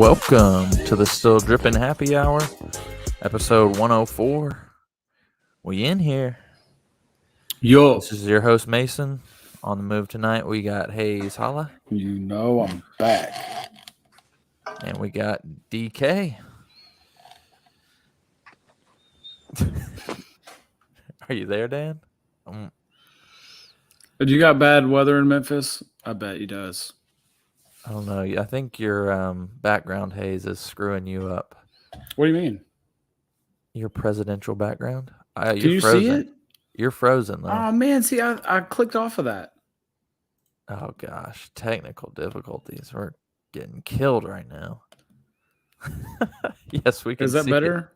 Welcome to the Still Drippin Happy Hour, episode 104. We in here. Yo. This is your host, Mason. On the move tonight, we got Hayes Holla. You know I'm back. And we got DK. Are you there, Dan? You got bad weather in Memphis? I bet he does. I don't know. I think your background haze is screwing you up. What do you mean? Your presidential background? Can you see it? You're frozen, though. Oh, man. See, I clicked off of that. Oh, gosh. Technical difficulties. We're getting killed right now. Yes, we can see. Is that better?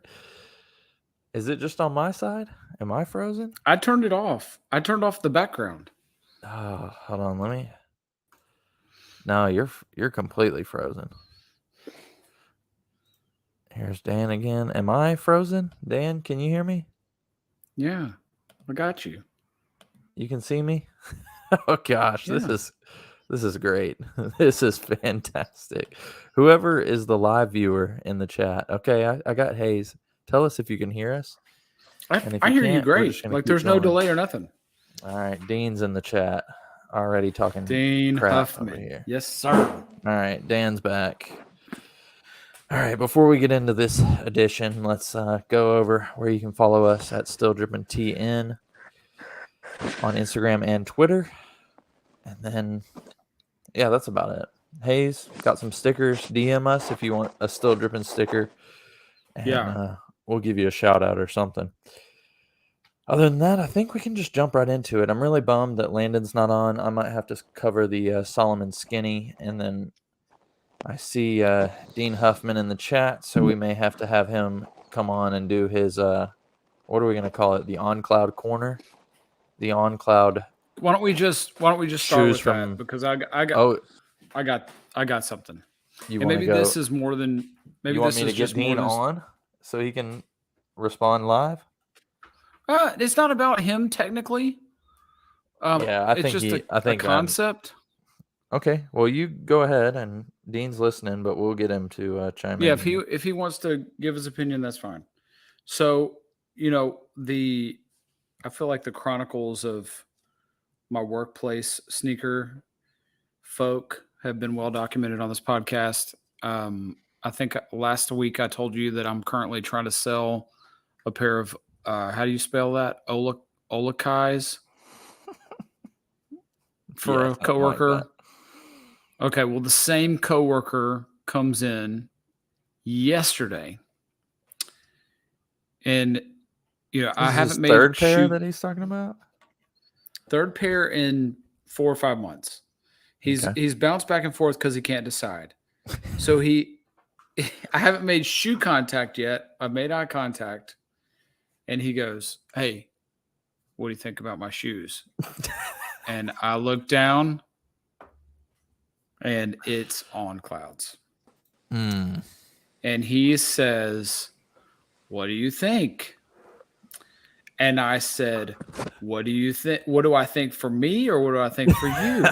Is it just on my side? Am I frozen? I turned it off. I turned off the background. Oh, hold on. Let me. No, you're completely frozen. Here's Dan again. Am I frozen? Dan, can you hear me? Yeah, I got you. You can see me? Oh gosh, yeah. This is great. This is fantastic. Whoever is the live viewer in the chat. Okay, I got Hayes. Tell us if you can hear us. I hear you great. Like there's no delay or nothing. All right, Dean's in the chat. Already talking Dean crap Huffman. over here. Yes, sir. All right, Dan's back. All right, before we get into this edition, let's go over where you can follow us at Still Drippin TN on Instagram and Twitter. And then, yeah, that's about it. Hayes, got some stickers. DM us if you want a Still Drippin sticker. And, we'll give you a shout out or something. Other than that, I think we can just jump right into it. I'm really bummed that Landon's not on. I might have to cover the Solomon Skinny. And then I see Dean Huffman in the chat, so we may have to have him come on and do his, what are we going to call it? The On-Cloud Corner? The On-Cloud. Why don't we just start with that? Because I got something. And maybe go, this is more than maybe you want this me is to get just Dean on so he can respond live? It's not about him technically. I think a concept. Okay, well you go ahead, and Dean's listening, but we'll get him to chime in. Yeah, if he wants to give his opinion, that's fine. So I feel like the chronicles of my workplace sneaker folk have been well documented on this podcast. I think last week I told you that I'm currently trying to sell a pair of how do you spell that? Olakais for a coworker. Like okay, well, the same coworker comes in yesterday, and I haven't made third pair that he's talking about. Third pair in 4 or 5 months. He's bounced back and forth because he can't decide. So I haven't made shoe contact yet. I've made eye contact. And he goes, "Hey, what do you think about my shoes?" And I look down, and it's On Clouds. And he says, "What do you think?" And I said, "What do you think? What do I think for me, or what do I think for you?"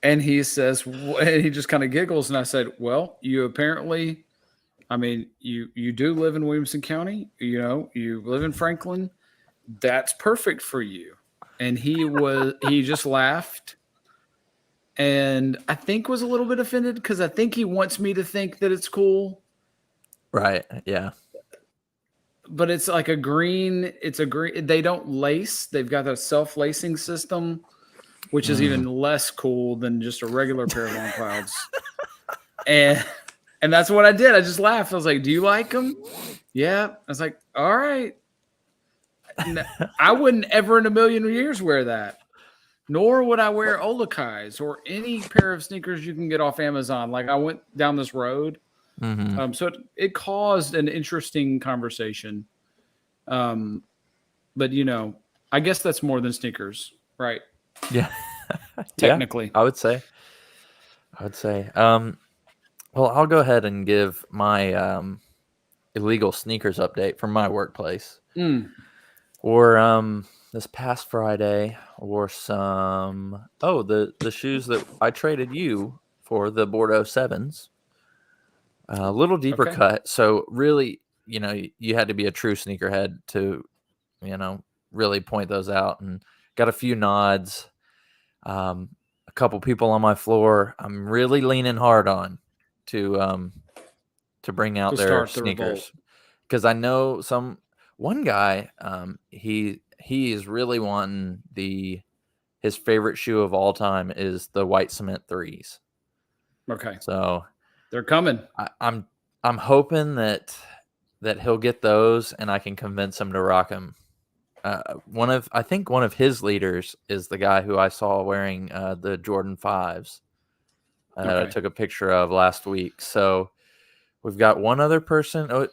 And he says, and he just kind of giggles. And I said, "Well, you apparently, you do live in Williamson County. You live in Franklin. That's perfect for you." And he just laughed, and I think was a little bit offended because I think he wants me to think that it's cool. Right. Yeah. But it's like a green. It's a green. They don't lace. They've got a self-lacing system, which is even less cool than just a regular pair of On Clouds. And that's what I did. I just laughed. I was like, "Do you like them?" "Yeah." I was like, "All right." I wouldn't ever in a million years wear that. Nor would I wear Olakais or any pair of sneakers you can get off Amazon. Like I went down this road. So it caused an interesting conversation. But I guess that's more than sneakers, right? Yeah. Technically. Yeah, I would say. Well, I'll go ahead and give my illegal sneakers update from my workplace. Or this past Friday, wore some the shoes that I traded you for the Bordeaux 7s. A little deeper Okay. cut. So really, you had to be a true sneakerhead to, really point those out, and got a few nods. A couple people on my floor I'm really leaning hard on to bring out To their start the revolt. sneakers, because I know one guy, he is really wanting his favorite shoe of all time is the white cement 3s. Okay. So They're coming. I'm hoping that he'll get those and I can convince him to rock them. I think one of his leaders is the guy who I saw wearing the Jordan 5s that I took a picture of last week. So we've got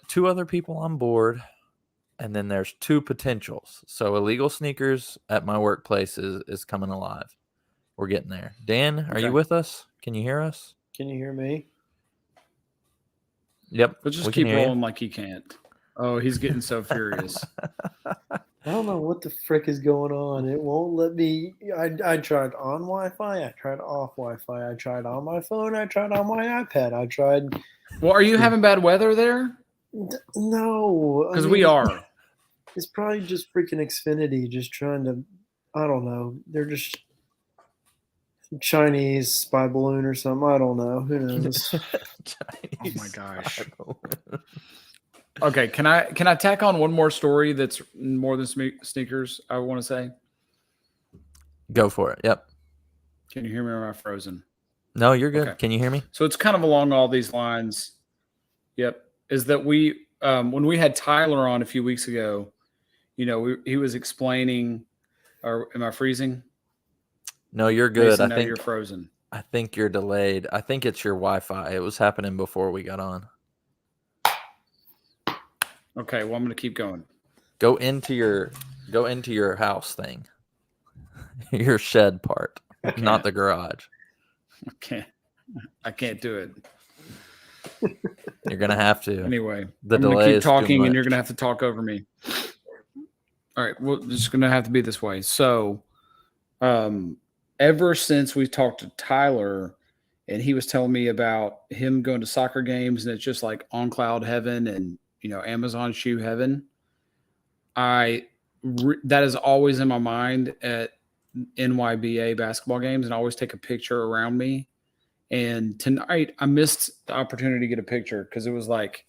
two other people on board, and then there's 2 potentials. So illegal sneakers at my workplace is coming alive. We're getting there. Dan, are you with us? Can you hear us? Can you hear me? Yep. But just keep rolling like he can't. Oh, he's getting so furious. I don't know what the frick is going on. It won't let me. I tried on Wi-Fi. I tried off Wi-Fi. I tried on my phone. I tried on my iPad. I tried. Well, are you having bad weather there? No. Because we are. It's probably just freaking Xfinity just trying to, I don't know. They're just Chinese spy balloon or something. I don't know. Who knows? Oh my gosh. Okay, can I tack on one more story that's more than sneakers? I want to say. Go for it. Yep. Can you hear me, or am I frozen? No, you're good. Okay. Can you hear me? So it's kind of along all these lines. Yep. Is that we when we had Tyler on a few weeks ago, he was explaining. Or am I freezing? No, you're good. Mason, I now think you're frozen. I think you're delayed. I think it's your Wi-Fi. It was happening before we got on. Okay, well I'm gonna keep going. Go into your house thing. Your shed part, not the garage. I can't do it. You're gonna have to. Anyway, the I'm gonna delay keep is too talking, and much. you're gonna have to talk over me. All right, well, it's gonna have to be this way. So, ever since we talked to Tyler, and he was telling me about him going to soccer games, and it's just like on cloud heaven, and Amazon shoe heaven. That is always in my mind at NYBA basketball games, and I always take a picture around me. And tonight I missed the opportunity to get a picture because it was like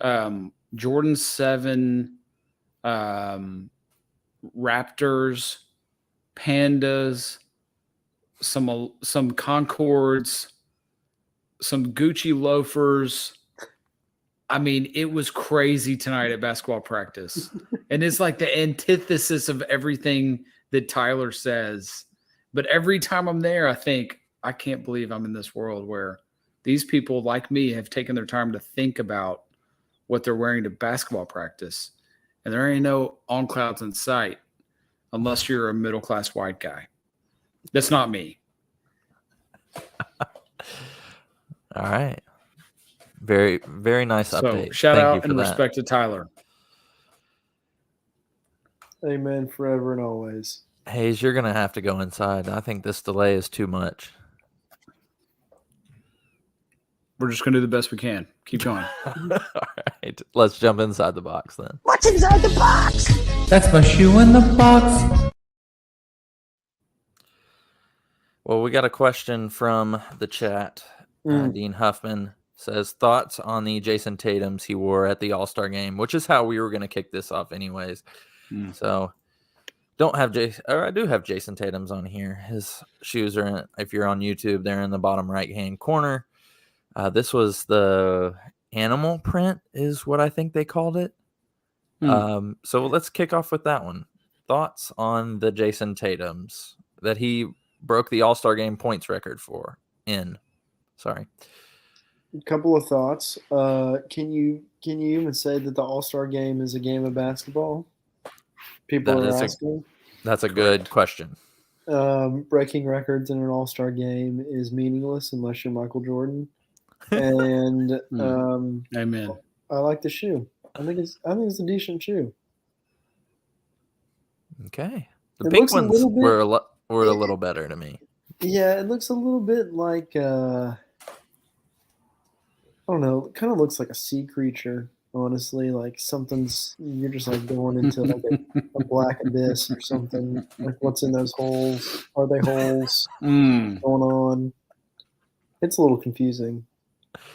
Jordan 7, Raptors, Pandas, some Concords, some Gucci loafers. I mean, it was crazy tonight at basketball practice. And it's like the antithesis of everything that Tyler says. But every time I'm there, I think, I can't believe I'm in this world where these people like me have taken their time to think about what they're wearing to basketball practice. And there ain't no on clouds in sight unless you're a middle-class white guy. That's not me. All right. Very, very nice update. So shout Thank you out for and that. respect to Tyler. Amen forever and always. Hayes, you're gonna have to go inside. I think this delay is too much. We're just gonna do the best we can. Keep going. All right, let's jump inside the box then. What's inside the box? That's my shoe in the box. Well, we got a question from the chat. Dean Huffman says, thoughts on the Jayson Tatums he wore at the All-Star game, which is how we were going to kick this off anyways. So I do have Jayson Tatum's on here. His shoes are, if you're on YouTube, they're in the bottom right-hand corner. This was the animal print is what I think they called it. So let's kick off with that one. Thoughts on the Jayson Tatum's that he broke the All-Star game points record for Sorry. A couple of thoughts. Can you even say that the All-Star game is a game of basketball? People are asking. That's a good question. Breaking records in an All-Star game is meaningless unless you're Michael Jordan. And Amen. I like the shoe. I think it's a decent shoe. Okay. The pink ones were a little better to me. Yeah, it looks a little bit like I don't know. It kind of looks like a sea creature, honestly. Like something's you're just like going into like a black abyss or something. Like what's in those holes? Are they holes? Mm. Going on? It's a little confusing,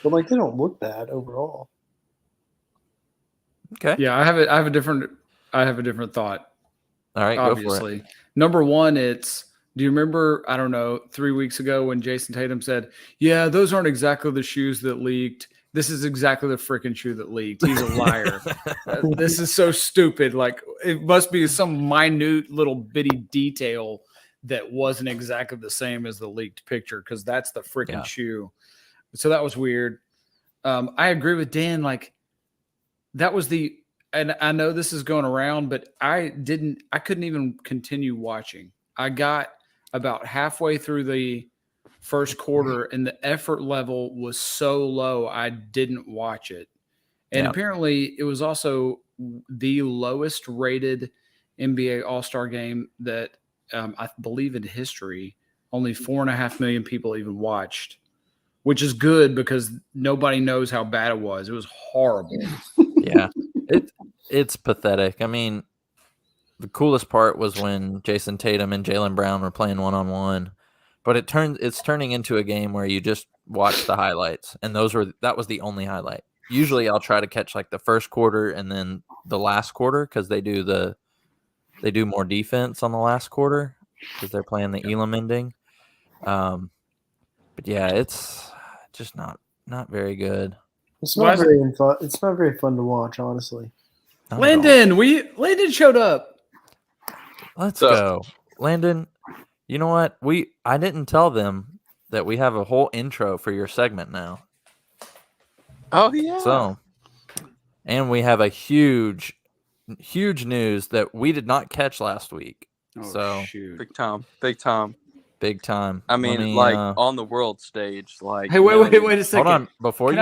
but like they don't look bad overall. Okay. Yeah, I have a different thought. All right, go for it. Obviously, number one, do you remember? I don't know, 3 weeks ago when Jayson Tatum said, "Yeah, those aren't exactly the shoes that leaked. This is exactly the freaking shoe that leaked. He's a liar. This is so stupid. Like it must be some minute little bitty detail that wasn't exactly the same as the leaked picture because that's the freaking shoe." So that was weird. I agree with Dan. Like that was and I know this is going around, but I couldn't even continue watching. I got about halfway through the first quarter and the effort level was so low, I didn't watch it. And apparently it was also the lowest rated NBA All-Star game that I believe in history. Only 4.5 million people even watched, which is good because nobody knows how bad it was. It was horrible. Yeah. It's pathetic. I mean, the coolest part was when Jayson Tatum and Jaylen Brown were playing one-on-one, but it's turning into a game where you just watch the highlights, and that was the only highlight. Usually I'll try to catch like the first quarter and then the last quarter because they do more defense on the last quarter because they're playing the Elam ending. But yeah, it's just not very good. It's not very fun. It's not very fun to watch, honestly. Landon showed up. Let's go. Landon, you know what? I didn't tell them that we have a whole intro for your segment now. Oh, yeah. So, and we have a huge news that we did not catch last week. Shoot. Big time. I mean, on the world stage. Like, hey, wait a second. Hold on. Before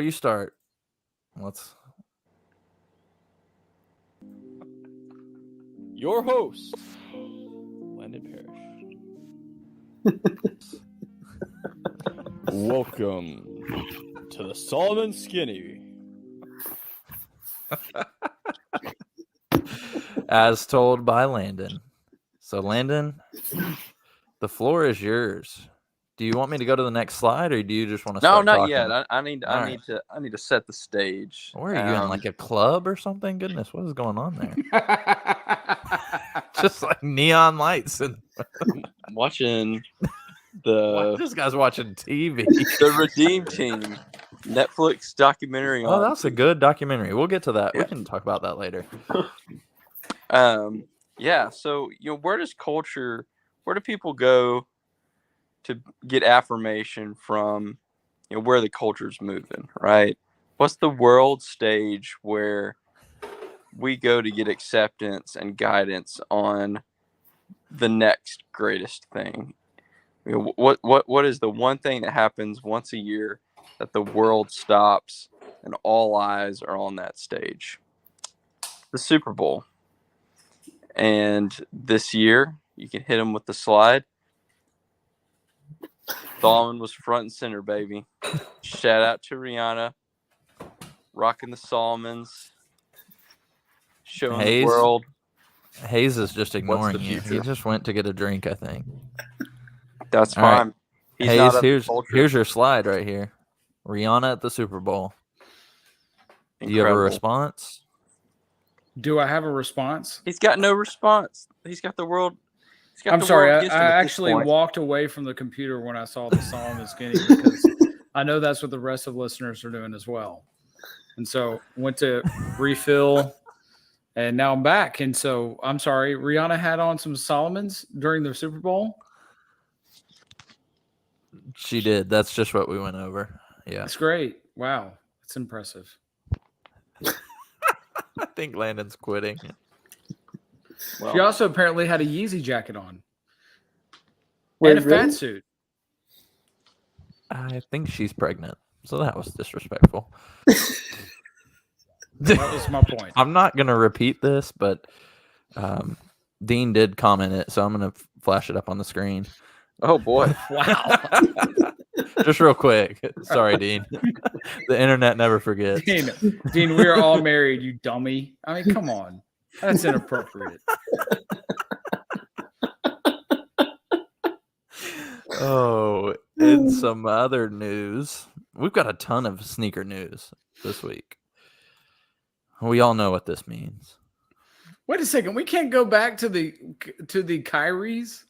you start, let's... Your host, Landon Parrish. Welcome to the Solomon Skinny. As told by Landon. So, Landon, the floor is yours. Do you want me to go to the next slide, or do you just want to start not talking? yet. I need to set the stage. Where are you in, like a club or something? Goodness, what is going on there? Just like neon lights and watching this guy's watching TV. The Redeem Team Netflix documentary. Oh, that's a good documentary. We'll get to that. Yeah. We can talk about that later. Yeah. So where do people go to get affirmation from? Where the culture's moving, right? What's the world stage where we go to get acceptance and guidance on the next greatest thing? What is the one thing that happens once a year that the world stops and all eyes are on that stage? The Super Bowl. And this year, you can hit them with the slide. Solomon was front and center, baby. Shout out to Rihanna, rocking the Solomons, showing the world. Hayes is just ignoring you. He just went to get a drink, I think. That's fine. Right. Hayes, here's your slide right here. Rihanna at the Super Bowl. Incredible. Do you have a response? Do I have a response? He's got no response. He's got the world. I'm sorry. I actually walked away from the computer when I saw the Solomon Skinny because I know that's what the rest of the listeners are doing as well. And so went to refill, and now I'm back. And so I'm sorry. Rihanna had on some Solomons during the Super Bowl. She did. That's just what we went over. Yeah. That's great. Wow. That's impressive. I think Landon's quitting. Well, she also apparently had a Yeezy jacket on. And a fat suit. I think she's pregnant. So that was disrespectful. That was my point. I'm not going to repeat this, but Dean did comment it, so I'm going to flash it up on the screen. Oh boy. Wow. Just real quick. Sorry, Dean. The internet never forgets. Dean, we are all married, you dummy. I mean, come on. That's inappropriate. Oh, in some other news, we've got a ton of sneaker news this week. We all know what this means. Wait a second. We can't go back to the Kyries.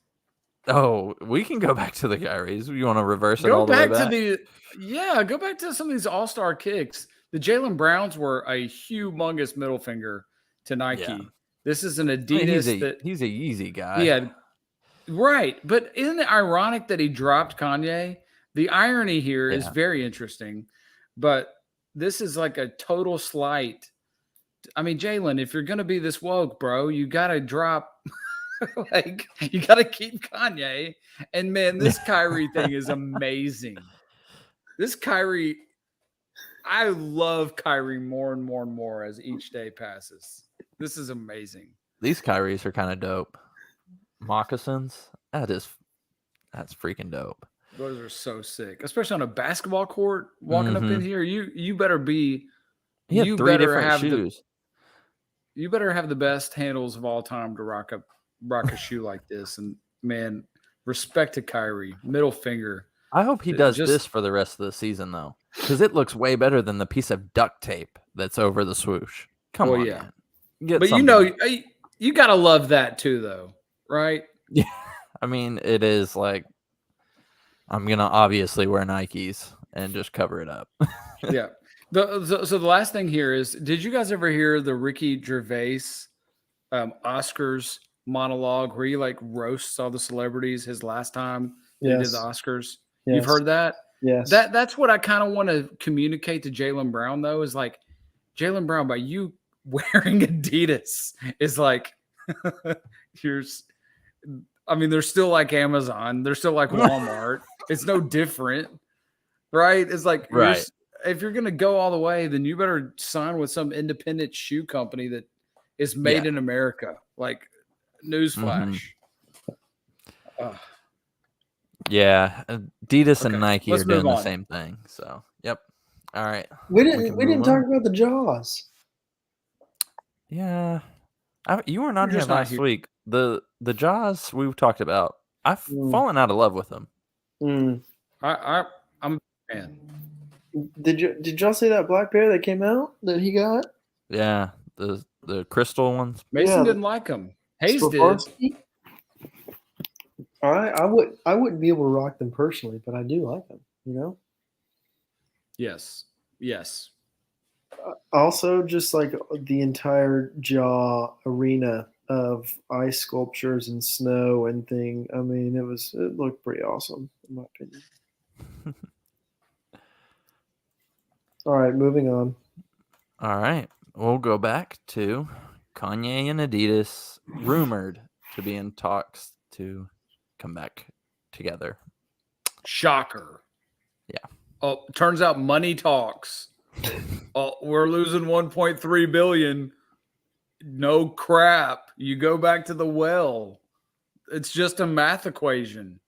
Oh, we can go back to the Kyries. You want to reverse it Go all the way back back? go back to some of these all-star kicks. The Jaylen Browns were a humongous middle finger to Nike. Yeah. This is an I mean, Adidas he's a Yeezy guy. he had. Right. But isn't it ironic that he dropped Kanye? The irony here is very interesting. But this is like a total slight. I mean, Jaylen, if you're going to be this woke, bro, you got to drop. Like, you got to keep Kanye. And man, this Kyrie thing is amazing. This Kyrie, I love Kyrie more and more and more as each day passes. This is amazing. These Kyries are kind of dope. Moccasins, that's freaking dope. Those are so sick, especially on a basketball court. Walking up in here, you better be. He had you three better different have shoes. You better have the best handles of all time to rock a shoe like this. And man, respect to Kyrie. Middle finger. I hope he does this for the rest of the season, though, because it looks way better than the piece of duct tape that's over the swoosh. Come on, yeah. Man. But you gotta love that too, though, right? Yeah. I mean, it is like I'm gonna obviously wear Nikes and just cover it up. Yeah. So the last thing here is, did you guys ever hear the Ricky Gervais Oscars monologue where he like roasts all the celebrities his last time he did the Oscars? Yes. You've heard that? Yes. That's what I kind of want to communicate to Jaylen Brown, though, is like, Jaylen Brown, by you wearing Adidas is like, they're still like Amazon. They're still like Walmart. It's no different, right? It's like, right. If you're going to go all the way, then you better sign with some independent shoe company that is made in America. Like, newsflash. Yeah, Adidas and Nike Let's are doing move the on. same thing. So, yep. All right. We didn't talk about the Jaws. Yeah, you were not We're here just not last here. week. The Jaws we've talked about. I've fallen out of love with them. Mm. I'm a fan. Did y'all see that black pair that came out that he got? Yeah, the crystal ones. Mason Yeah. didn't like him. Hayes did. Swarovski? I wouldn't be able to rock them personally, but I do like them. You know. Yes. Also, just like the entire Ja arena of ice sculptures and snow and thing. I mean, it looked pretty awesome in my opinion. All right, moving on. All right, we'll go back to Kanye and Adidas rumored to be in talks to come back together. Shocker. Yeah. Oh, turns out money talks. Oh, we're losing 1.3 billion. No crap. You go back to the well. It's just a math equation.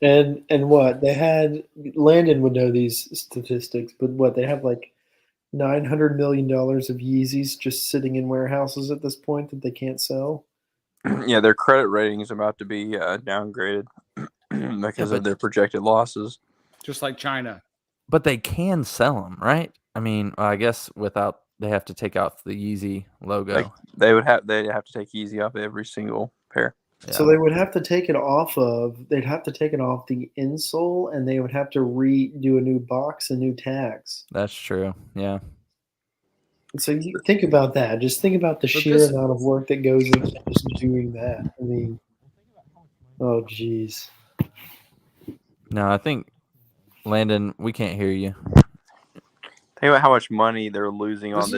And what they had, Landon would know these statistics, but what they have like $900 million of Yeezys just sitting in warehouses at this point that they can't sell. Yeah, their credit rating is about to be downgraded because of their projected losses. Just like China. But they can sell them, right? I mean, I guess without they have to take out the Yeezy logo. Like they'd have to take Yeezy off every single pair. Yeah. So they would have to take it off they'd have to take it off the insole, and they would have to redo a new box and new tags. That's true. Yeah. So you think about that. Just think about the sheer amount of work that goes into just doing that. I mean, oh geez. No, I think Landon, we can't hear you. Think about how much money they're losing on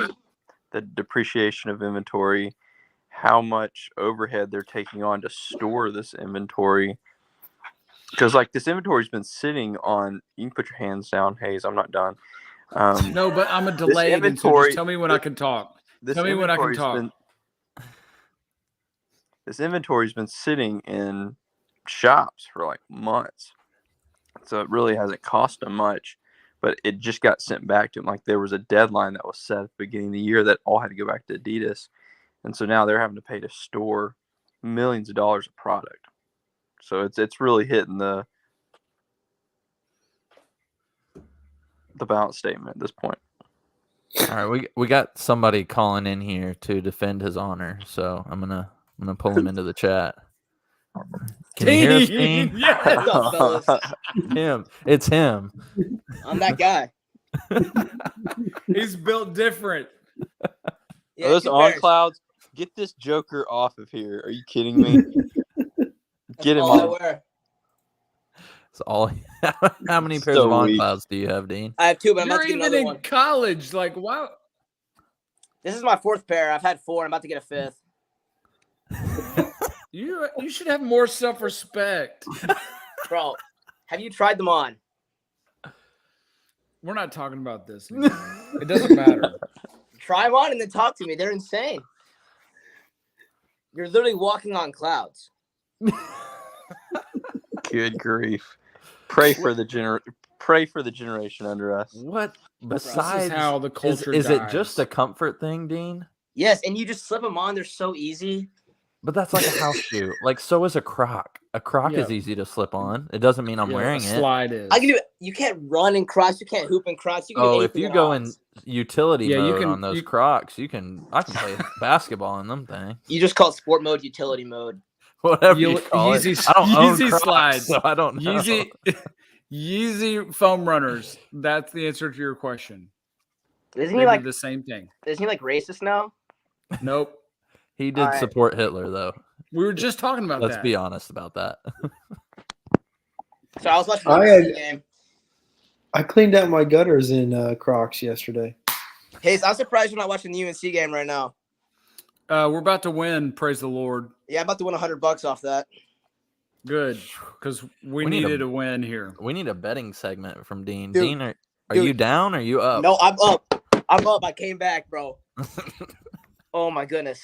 the depreciation of inventory, how much overhead they're taking on to store this inventory. Because like this inventory's been sitting on. You can put your hands down, Hayes. I'm not done. No, but I'm a delay. inventory- Just tell me when I can talk. Tell me when I can talk. This inventory's been sitting in shops for like months. So it really hasn't cost them much, but it just got sent back to them. Like there was a deadline that was set at the beginning of the year that all had to go back to Adidas. And so now they're having to pay to store millions of dollars of product. So it's really hitting the balance statement at this point. All right, we got somebody calling in here to defend his honor, so I'm gonna pull him into the chat. Can you hear us, Dean? Yeah. What's up, fellas? Him. It's him. I'm that guy. He's built different. Yeah, Those two on pairs. clouds, get this joker off of here. Are you kidding me? Get him All I off. wear. It's all. How many pairs So of on weak. clouds do you have, Dean? I have two, but I'm You're about to get even another in one. college. Like, wow. This is my fourth pair. I've had four. I'm about to get a fifth. You should have more self-respect. Bro, have you tried them on? We're not talking about this anymore. It doesn't matter. Try them on and then talk to me. They're insane. You're literally walking on clouds. Good grief. Pray for the generation under us. What This besides? is how the culture is it dies. just a comfort thing, Dean? Yes, and you just slip them on. They're so easy. But that's like a house shoe. Like so is a Croc. A Croc is Yeah. easy to slip on. It doesn't mean I'm Yeah, wearing a it. slide is. I can do it. You can't run in Crocs. You can't hoop in Crocs. You can do Oh, if anything you in go in Crocs. utility Yeah, you mode can- on those you- Crocs, I can play basketball in them things. You just call it sport mode, utility mode. Whatever you call Yeezy, it. I don't own Yeezy Crocs, slides. so I don't know. Yeezy, Yeezy foam runners. That's the answer to your question. Isn't They he do like? the same thing. Isn't he like racist now? Nope. He did Alright. support Hitler, though. We were just talking about Let's that. be honest about that. So I was watching I the had- UNC game. I cleaned out my gutters in Crocs yesterday. Hey, so I'm surprised you're not watching the UNC game right now. We're about to win. Praise the Lord. Yeah, I'm about to win $100 off that. Good, because we need a- needed a win here. We need a betting segment from Dean. Dude, Dean, are dude. you down or are you up? No, I'm up. I'm up. I came back, bro. Oh my goodness.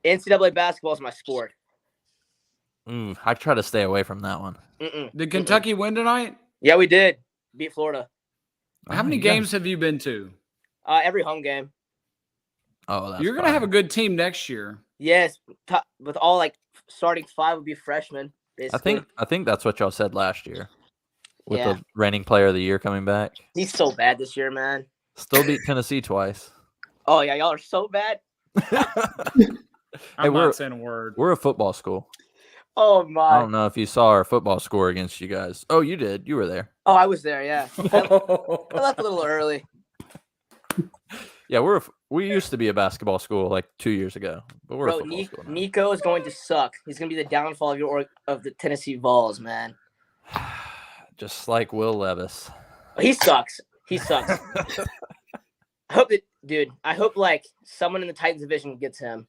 NCAA basketball is my sport. I try to stay away from that one. Did Kentucky win tonight? Yeah, we did beat Florida. How many you guys- games have you been to? Every home game. Oh, that's You're gonna have a good team next year. Yes, with all like starting five would be freshmen. Basically. I think that's what y'all said last year. With Yeah. the reigning player of the year coming back. He's so bad this year, man. Still beat Tennessee twice. Oh yeah, y'all are so bad. I'm we're- not saying a word. We're a football school. Oh I my. don't know if you saw our football score against you guys. Oh, you did. You were there. Oh, I was there. Yeah, I left a little early. Yeah, we used to be a basketball school like 2 years ago, but we're a Bro, football school now. Nico is going to suck. He's gonna be the downfall of the Tennessee Vols, man. Just like Will Levis. He sucks. He sucks. I hope that, dude. I hope like someone in the Titans division gets him.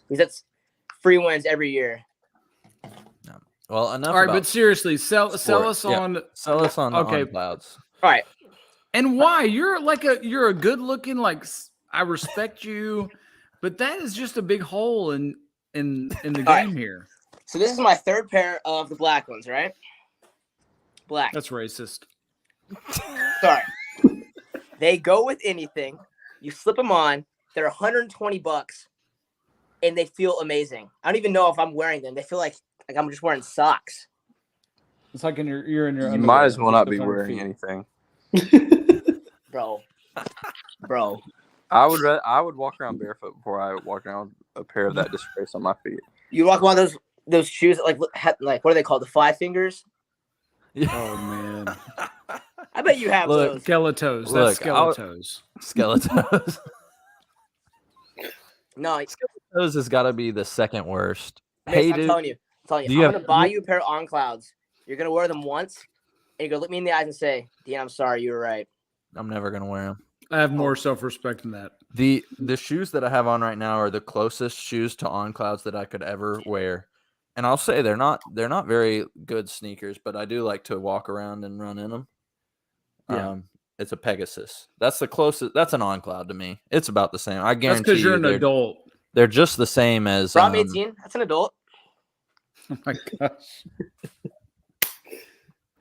Because that's free wins every year. Well, enough. All right, about but seriously, sell sport. us Yeah. on. sell us on Okay. on clouds. All right. And why? You're a good looking, like, I respect you, but that is just a big hole in the game right. here. So this is my third pair of the black ones, right? Black. That's racist. Sorry. They go with anything. You slip them on. They're $120, and they feel amazing. I don't even know if I'm wearing them. They feel like I'm just wearing socks. It's like you're in your. You underwear. might as well not be Just on your wearing feet. anything. Bro. I would walk around barefoot before I walk around with a pair of that disgrace on my feet. You walk around those shoes that like what are they called? The five fingers? Oh man, I bet you have Look, those. skeletos. That's Look, skeletos. Skeletos. No, Skeletos has got to be the second worst. Mason, I'm Hated. telling you. Do I'm you have- gonna buy you a pair of On Clouds. You're gonna wear them once, and you're gonna look me in the eyes and say, "Dean, I'm sorry, you were right." I'm never gonna wear them. I have more self-respect than that. The shoes that I have on right now are the closest shoes to On Clouds that I could ever wear. And I'll say they're not very good sneakers, but I do like to walk around and run in them. Yeah. It's a Pegasus. That's the closest. That's an On Cloud to me. It's about the same. I That's guarantee because you're you an they're, adult. they're just the same as Bro, I'm 18. That's an adult. Oh my gosh.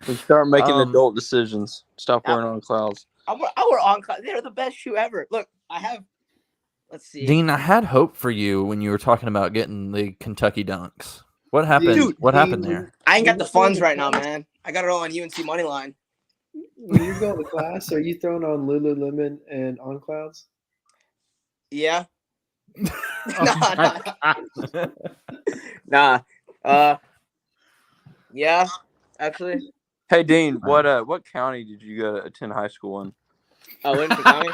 We start making Um, adult decisions. Stop wearing on clouds. I wear on clouds. They're the best shoe ever. Look, I have. Let's see. Dean, I had hope for you when you were talking about getting the Kentucky Dunks. What happened? Dude, what happened there? I ain't got the funds right now, man. I got it all on UNC Moneyline. When you go to class, are you throwing on Lululemon and on clouds? Yeah. Oh my Nah. Yeah. Actually. Hey Dean, what county did you go to attend high school in? Oh, Winter County.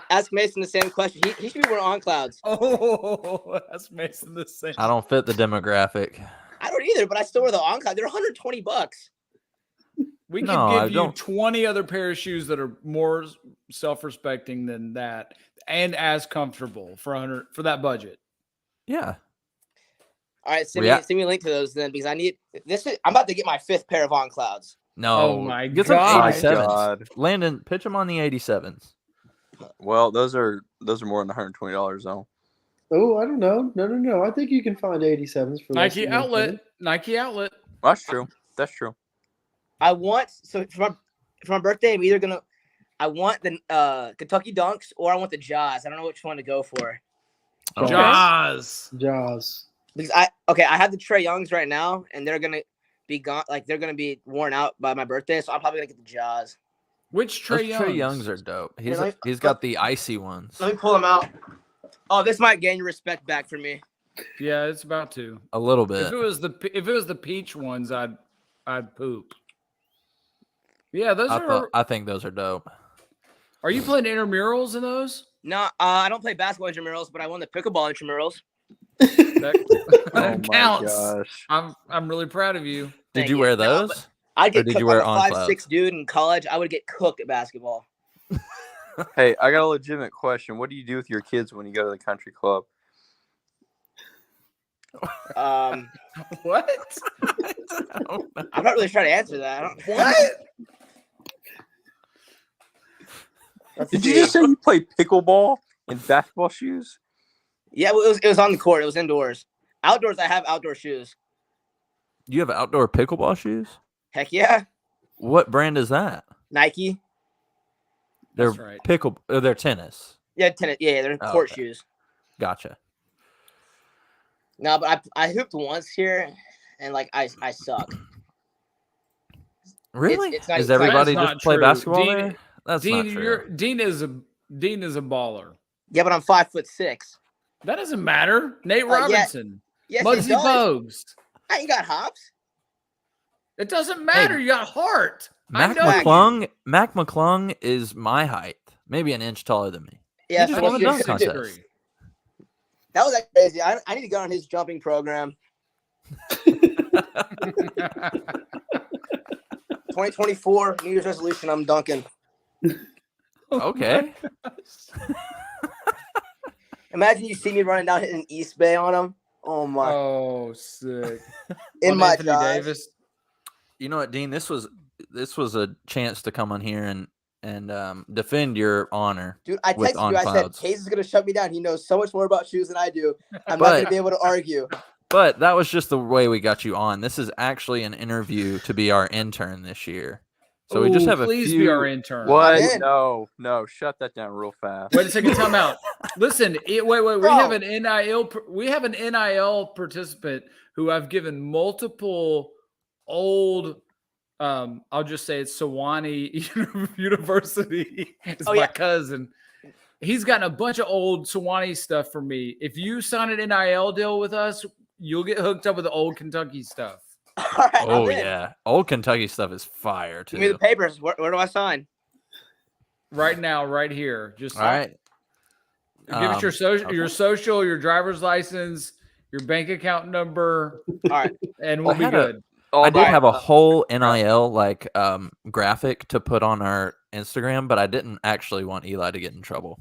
Ask Mason the same question. He should be wearing on clouds. Oh, that's Mason the same. I don't fit the demographic. I don't either, but I still wear the on clouds. They're $120. We could No, I give you don't- 20 other pair of shoes that are more self-respecting than that and as comfortable for that budget. Yeah. All right, send me a link to those then because I need this. I'm about to get my 5th pair of on clouds. No. Oh my Get some God. 87s. God. Landon, pitch them on the 87s. Well, those are more than $120 though. Oh, I don't know. No. I think you can find 87s for less Nike than 120. outlet. Nike outlet. That's true. That's true. I want for my birthday. I'm either gonna. I want the Kentucky Dunks or I want the Jaws. I don't know which one to go for Okay. Jaws. Jaws. because I have the Trae Youngs right now and they're gonna be gone. Like they're gonna be worn out by my birthday, so I'm probably gonna get the Jaws. Which Those Trae Youngs? Trae Youngs are dope. Yeah, He's got the icy ones. Let me pull them out. Oh, this might gain your respect back for me. Yeah, it's about to. A little If bit. it was the peach ones, I'd poop. Yeah, those are. I think those are dope. Are you playing intramurals in those? No, I don't play basketball intramurals, but I won the pickleball intramurals. That, Oh that my counts. gosh. I'm really proud of you. Did Thank you you. wear No, those? I'd Or get did cooked you wear like on a 5'6" dude in college. I would get cooked at basketball. Hey, I got a legitimate question. What do you do with your kids when you go to the country club? What? I'm not really trying to answer that. What? Did you just say you play pickleball in basketball shoes? Yeah, well, it was on the court. It was indoors. Outdoors, I have outdoor shoes. You have outdoor pickleball shoes? Heck yeah, What brand is that? Nike. They're That's right. They're tennis. Yeah, tennis. Yeah, they're Oh, court okay. shoes. Gotcha. No, but I hooped once here, and like I suck. Really? it's not- Is that's everybody not just play true. basketball Dean- there? That's Dean, not true. Dean is a baller. Yeah, but I'm 5'6". That doesn't matter. Nate yeah. Robinson, Yes, it Muggsy does. Bogues. I ain't got hops. It doesn't matter. You got heart. Mac I know you. McClung. Mac McClung is my height, maybe an inch taller than me. Yeah, just I won the dunk disagree. contest. that was like crazy. I need to go on his jumping program. 2024 New Year's resolution. I'm dunking. Okay. Imagine you see me running down hitting East Bay on him. Oh my! Oh, sick. In On my Anthony jaws. Davis. You know what, Dean? This was a chance to come on here and defend your honor. Dude, I with texted On you. I said, Clouds. Case is going to shut me down. He knows so much more about shoes than I do. I'm not But- going to be able to argue. But that was just the way we got you on. This is actually an interview to be our intern this year. So we just Ooh, have a please few. be our intern. What? in. No, shut that down real fast. Wait a second, time out. Listen, wait. We Bro. have an NIL. We have an NIL participant who I've given multiple old. I'll just say it's Sewanee University. It's Oh, my yeah. cousin. He's gotten a bunch of old Sewanee stuff for me. If you sign an NIL deal with us, you'll get hooked up with the old Kentucky stuff. All right, Oh I'm in. yeah, old Kentucky stuff is fire Give me the too. papers. Where do I sign? Right now, right here. Just All right. give us your social, your driver's license, your bank account number, All right. and we'll I be had a- good. All I did right. have a whole NIL graphic to put on our Instagram, but I didn't actually want Eli to get in trouble.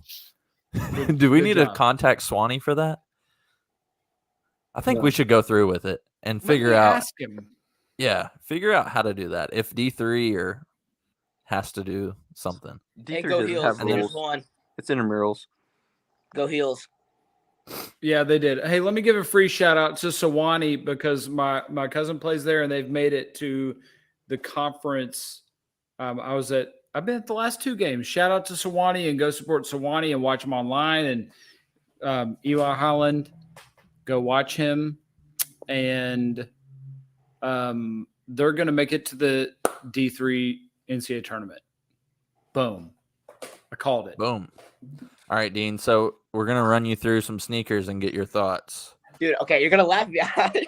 Do we good need to job. contact Swanee for that? I think No. we should go through with it and Let figure me out. Ask him. Yeah, figure out how to do that. If D3 or has to do something. Hey, D3 go doesn't Heels. have There's rules. one. It's intramurals. Go Heels. Yeah, they did. Hey, let me give a free shout out to Sewanee because my cousin plays there and they've made it to the conference. I've been at the last 2 games. Shout out to Sewanee and go support Sewanee and watch them online. And Eli Holland, go watch him. And they're going to make it to the D3 NCAA tournament. Boom. I called it. Boom. All right, Dean. So we're going to run you through some sneakers and get your thoughts. Dude, okay, you're gonna laugh at me.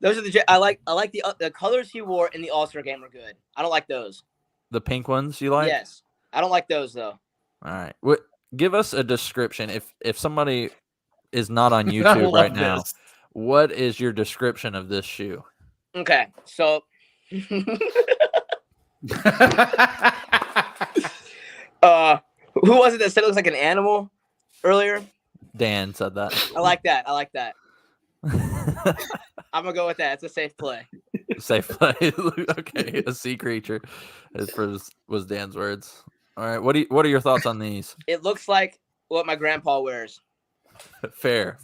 Those are I like the colors he wore in the All-Star game are good. I don't like those. The pink ones you like? Yes, I don't like those though. All right. Give us a description. If somebody is not on I YouTube love right now, this. what is your description of this shoe? Okay, so who was it that said it looks like an animal earlier? Dan said that. I like that. I'm gonna go with that. It's a safe play. Safe play. Okay, a sea creature was Dan's words. All right, what are your thoughts on these? It looks like what my grandpa wears. Fair.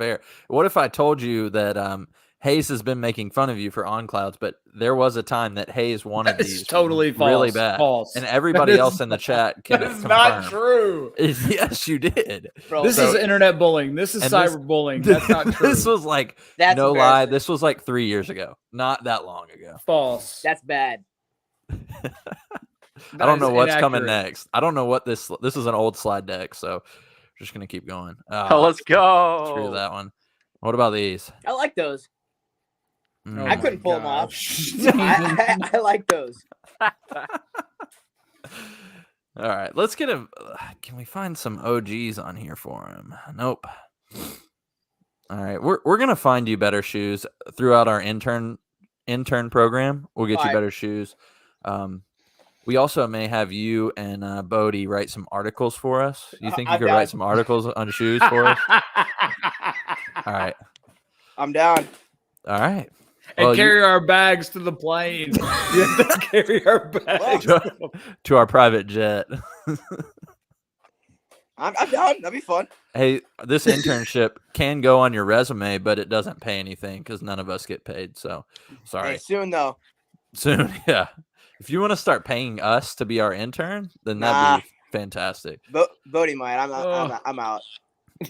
What if I told you that Hayes has been making fun of you for On Clouds, but there was a time that Hayes wanted That is these totally really false. bad, False. and everybody That is else in the chat can That is confirm. not true. Yes, you did. Bro, This is internet bullying. This is And this- cyberbullying. That's not true. This was like That's no lie. embarrassing. This was like 3 years ago, not that long ago. false. That's bad. I don't know what's coming next. I don't know what this is an old slide deck, so we're just gonna keep going. Oh, let's go. Screw that one. What about these? I like those. Mm. I couldn't pull them off. gosh. I like those. All right, let's get a. Can we find some OGs on here for him? Nope. All right, we're gonna find you better shoes throughout our intern program. We'll get you Alright. better shoes. We also may have you and Bodie write some articles for us. You think you I'm could down. write some articles on shoes for us? All right, I'm down. all right. And Well, carry our bags to the plane. You have to carry our bags. to our private jet. I'm down. That'd be fun. Hey, this internship can go on your resume, but it doesn't pay anything because none of us get paid. So, sorry. Hey, soon though. Soon, yeah. If you want to start paying us to be our intern, then that'd be fantastic. Bodie might. I'm out. I'm out.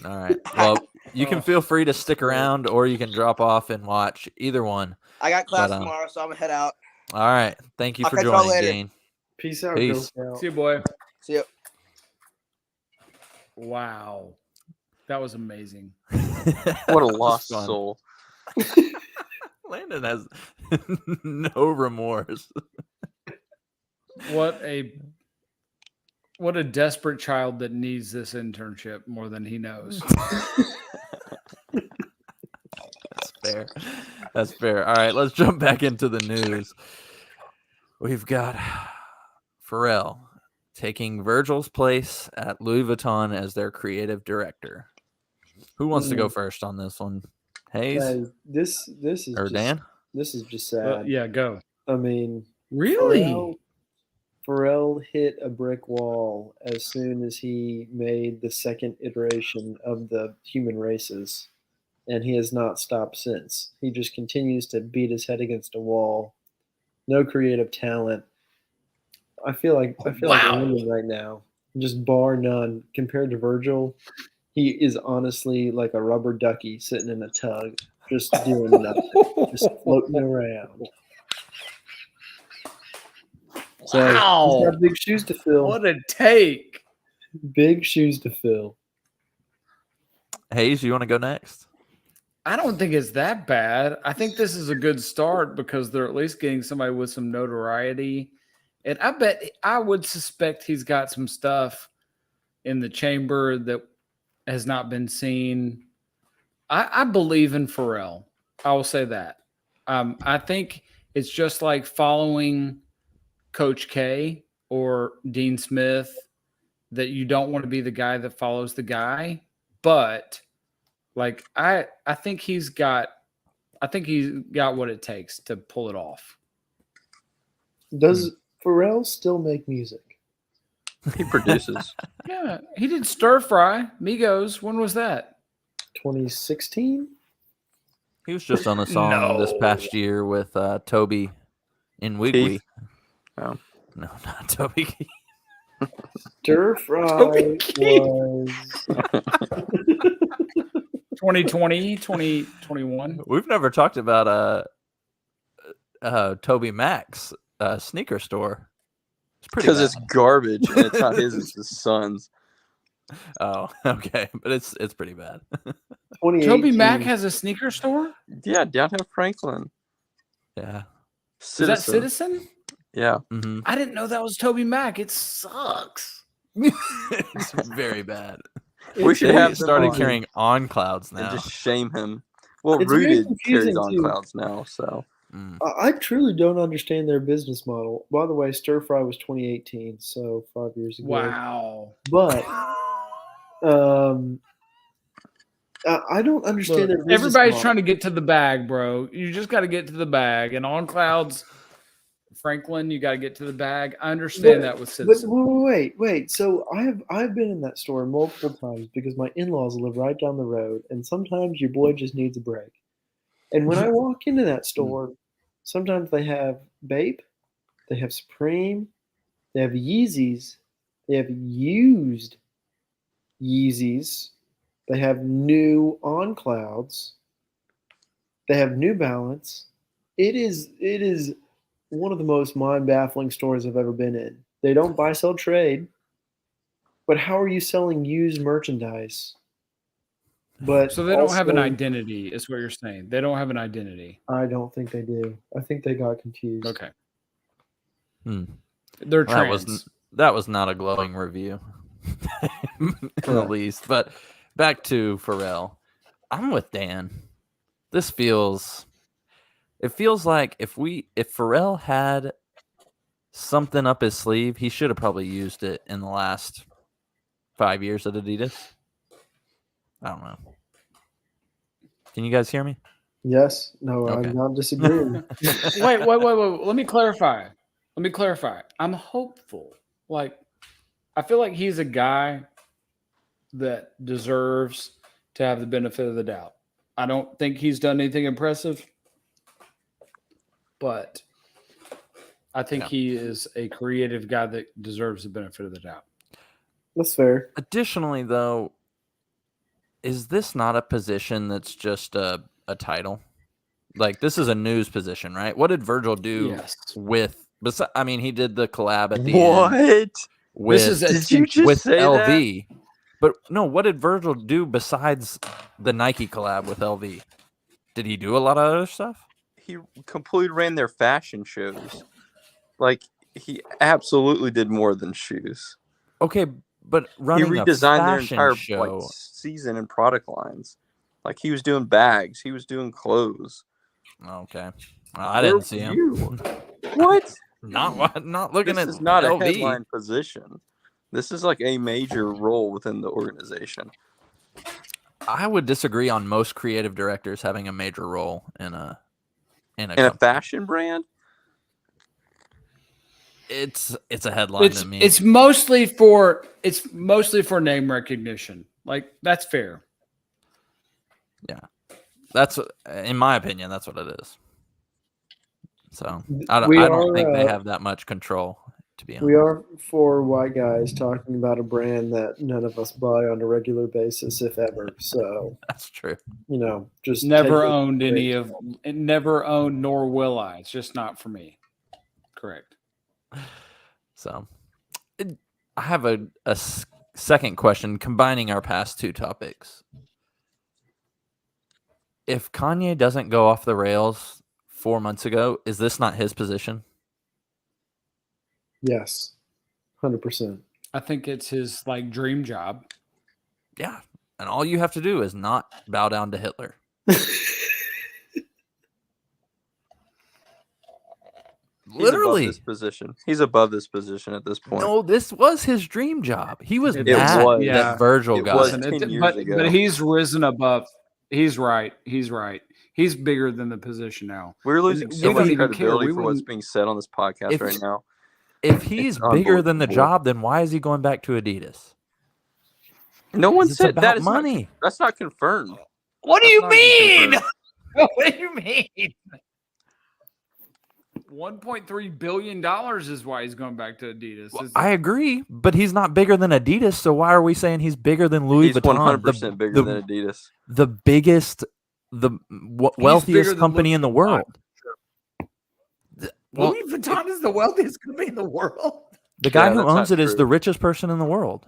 All right. Well, you can feel free to stick around, or you can drop off and watch. Either one. I got class But, tomorrow, so I'm gonna head out. All right. Thank you I'll for catch y'all joining, later. Dean. Peace out. Peace. Girl Scout. See you, boy. See you. Wow. That was amazing. What a lost fun. soul. Landon has no remorse. What a desperate child that needs this internship more than he knows. That's fair. That's fair. All right, let's jump back into the news. We've got Pharrell taking Virgil's place at Louis Vuitton as their creative director. Who wants to go first on this one? Hayes Guys, this is or just, Dan? This is just sad. Yeah, go. I mean, Really? Pharrell hit a brick wall as soon as he made the second iteration of the human races, and he has not stopped since. He just continues to beat his head against a wall. No creative talent. I feel like Landon right now, just bar none. Compared to Virgil, he is honestly like a rubber ducky sitting in a tug, just doing nothing, just floating around. So Wow. he's got big shoes to fill. What a take. Big shoes to fill. Hayes, you want to go next? I don't think it's that bad. I think this is a good start because they're at least getting somebody with some notoriety. And I would suspect he's got some stuff in the chamber that has not been seen. I believe in Pharrell. I will say that. I think it's just like following Coach K or Dean Smith, that you don't want to be the guy that follows the guy, but like I think he's got what it takes to pull it off. Does Pharrell still make music? He produces. Yeah, he did Stir Fry Migos. When was that? 2016. He was just on the song this past year with Toby in Wigwee. Keith? Oh. No, not Toby Keith. Stir Fry Toby Keith. was 2020, 2021. We've never talked about Toby Mac's sneaker store. It's pretty Because bad. it's garbage and it's not his, it's his son's. Oh, okay, but it's pretty bad. 2018. Toby Mac has a sneaker store? Yeah, downtown Franklin. Yeah. Is that Citizen? Yeah. Mm-hmm. I didn't know that was Toby Mac. It sucks. It's very bad. We should They have them started on carrying on clouds and now. just shame him. Well, It's very Rooted carries confusing, on too. clouds now, so. Mm. I truly don't understand their business model. By the way, Stir Fry was 2018, so 5 years ago. Wow. But I don't understand their business Everybody's model. trying to get to the bag, bro. You just got to get to the bag. And on clouds, Franklin, you got to get to the bag. I understand that with But Citizen. wait. So I've been in that store multiple times because my in-laws live right down the road, and sometimes your boy just needs a break. And when I walk into that store, sometimes they have Bape, they have Supreme, they have Yeezys, they have used Yeezys, they have new On Clouds, they have New Balance. It is one of the most mind-baffling stores I've ever been in. They don't buy, sell, trade. But how are you selling used merchandise? But So they don't have an also- identity, is what you're saying. They don't have an identity. I don't think they do. I think they got confused. Okay. Hmm. They're That trans. was not a glowing review, in the least. But back to Pharrell. I'm with Dan. This feels like if Pharrell had something up his sleeve, he should have probably used it in the last 5 years at Adidas. I don't know. Can you guys hear me? Yes. No, Okay. I'm not disagreeing. Wait. Let me clarify. I'm hopeful. Like, I feel like he's a guy that deserves to have the benefit of the doubt. I don't think he's done anything impressive, but I think he is a creative guy that deserves the benefit of the doubt. That's fair. Additionally, though, is this not a position that's just a title? Like, this is a news position, right? What did Virgil do Yes. with? I mean, he did the collab at the end. What? With, This is a Did you just with say LV. But no, what did Virgil do besides the Nike collab with LV? Did he do a lot of other stuff? He completely ran their fashion shows. Like, he absolutely did more than shoes. Okay, but He running redesigned a their fashion entire show. season and product lines. Like, he was doing bags. He was doing clothes. Okay, well, I didn't see him. What? Not looking This at is not LV. a headline position. This is like a major role within the organization. I would disagree on most creative directors having a major role in a And a company. fashion brand? It's a headline to me. It's mostly for name recognition. Like, that's fair. That's, in my opinion, that's what it is. So I We don't are, think they have that much control, to be honest. We are four white guys talking about a brand that none of us buy on a regular basis, if ever. So, That's true. just Never take it owned straight. any of, never owned, nor will I. It's just not for me. Correct. So I have a second question combining our past two topics. If Kanye doesn't go off the rails 4 months ago, is this not his position? Yes, 100%. I think it's his dream job. Yeah. And all you have to do is not bow down to Hitler. Literally. He's above this position at this point. No, this was his dream job. He was It mad was. Yeah. that Virgil It got was. it. 10 years but ago. he's risen above. He's right. He's bigger than the position now. We're losing We so don't much even care. credibility We for what's wouldn't- being said on this podcast If- right now. If he's It's bigger than the unbelievable. job, then why is he going back to Adidas? No one It's said about that. money. That's not confirmed. What do That's you not even mean? confirmed. What do you mean? $1.3 billion is why he's going back to Adidas. Well, I agree, but he's not bigger than Adidas. So why are we saying he's bigger than Louis He's Vuitton? 100% bigger than Adidas. The biggest, wealthiest bigger than company Louis in the Vuitton. world. Louis Vuitton is the wealthiest company in the world. The guy Yeah, who that's not owns it is true. the richest person in the world.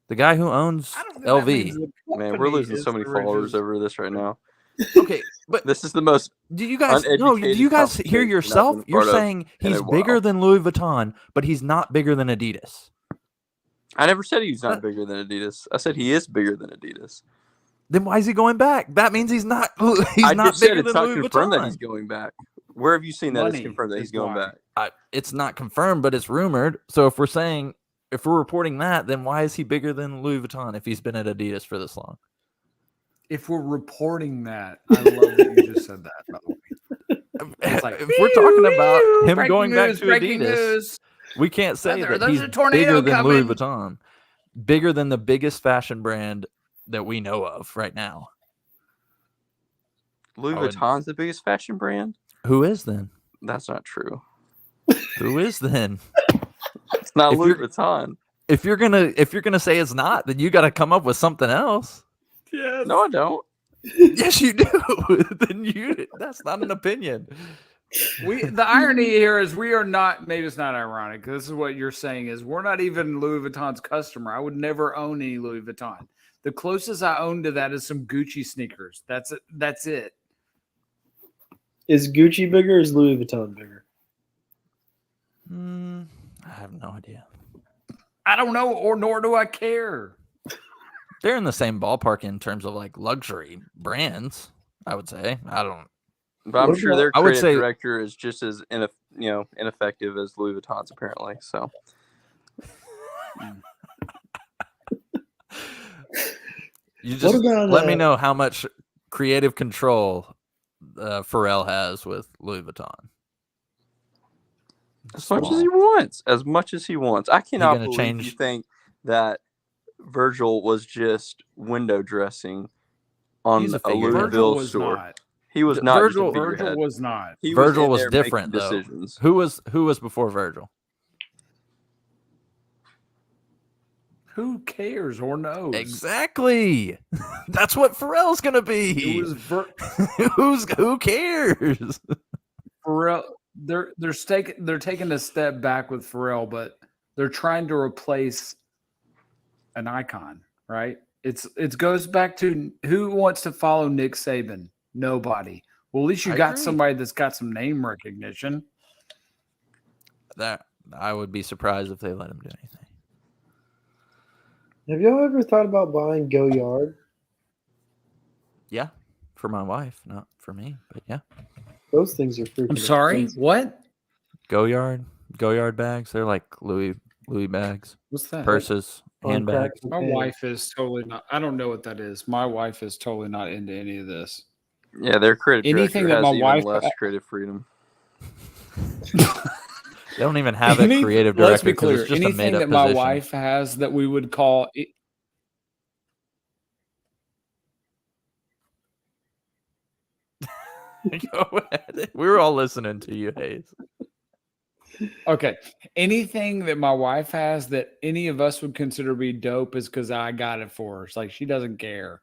The guy who owns I don't think that means LV. the Man, we're company losing is so many the followers richest. over this right now. Okay, but This is the most do you guys no? Do uneducated you guys hear conversation I've yourself? been You're part of saying in he's a bigger while. than Louis Vuitton, but he's not bigger than Adidas. I never said he's not bigger than Adidas. I said he is bigger than Adidas. Then why is he going back? That means he's not. He's I not just said bigger it's than not Louis confirmed that Vuitton. he's going back. Where have you seen that it's Money confirmed that is he's going why. back? It's not confirmed, but it's rumored. So if we're reporting that, then why is he bigger than Louis Vuitton if he's been at Adidas for this long? If we're reporting that, I love that you just said that. By the way, it's like If we're talking about him breaking going back news, to breaking Adidas, news. we can't say that There's he's a tornado bigger than Louis coming. Vuitton, bigger than the biggest fashion brand that we know of right now. Louis I would- Vuitton's the biggest fashion brand? Who is then? That's not true. Who is then? It's not If Louis you're- Vuitton. If you're gonna say it's not, then you got to come up with something else. Yes. No, I don't. Yes, you do. Then that's not an opinion. The irony here is we are not. Maybe it's not ironic. This is what you're saying is we're not even Louis Vuitton's customer. I would never own any Louis Vuitton. The closest I own to that is some Gucci sneakers. That's it. That's it. Is Gucci bigger or is Louis Vuitton bigger? I have no idea. I don't know, or nor do I care. They're in the same ballpark in terms of like luxury brands. I would say. I don't. But I'm What sure about- their I would creative say- director is just as ineffective as Louis Vuitton's apparently. So You just about, let me know how much creative control Pharrell has with Louis Vuitton. as much as he wants. As much as he wants. I cannot gonna believe change- you think that Virgil was just window dressing on He's a a figurehead. Virgil Louisville was store. not. He was not Virgil- just a figurehead. Virgil was not. He Virgil in was there making different, though. decisions. Who was before Virgil? Who cares or knows? Exactly. That's what Pharrell's gonna It be. was Who cares? Pharrell. They're taking a step back with Pharrell, but they're trying to replace an icon, right? It goes back to who wants to follow Nick Saban? Nobody. Well, at least you I got agree. somebody that's got some name recognition. That I would be surprised if they let him do anything. Have y'all ever thought about buying Go Yard? Yeah, for my wife, not for me, but yeah. Those things are freaking I'm sorry. expensive. What? Go Yard bags. They're like Louis bags, What's that? purses, On handbags. crack My cocaine. wife is totally not. I don't know what that is. My wife is totally not into any of this. Yeah, their creative Anything director that has my even wife- less creative freedom. They don't even have a creative director. Let's be 'cause clear. It's just a Anything made-up that my position. wife has that we would call Go ahead. We were all listening to you, Hayes. okay. Anything that my wife has that any of us would consider be dope is because I got it for her. It's like she doesn't care.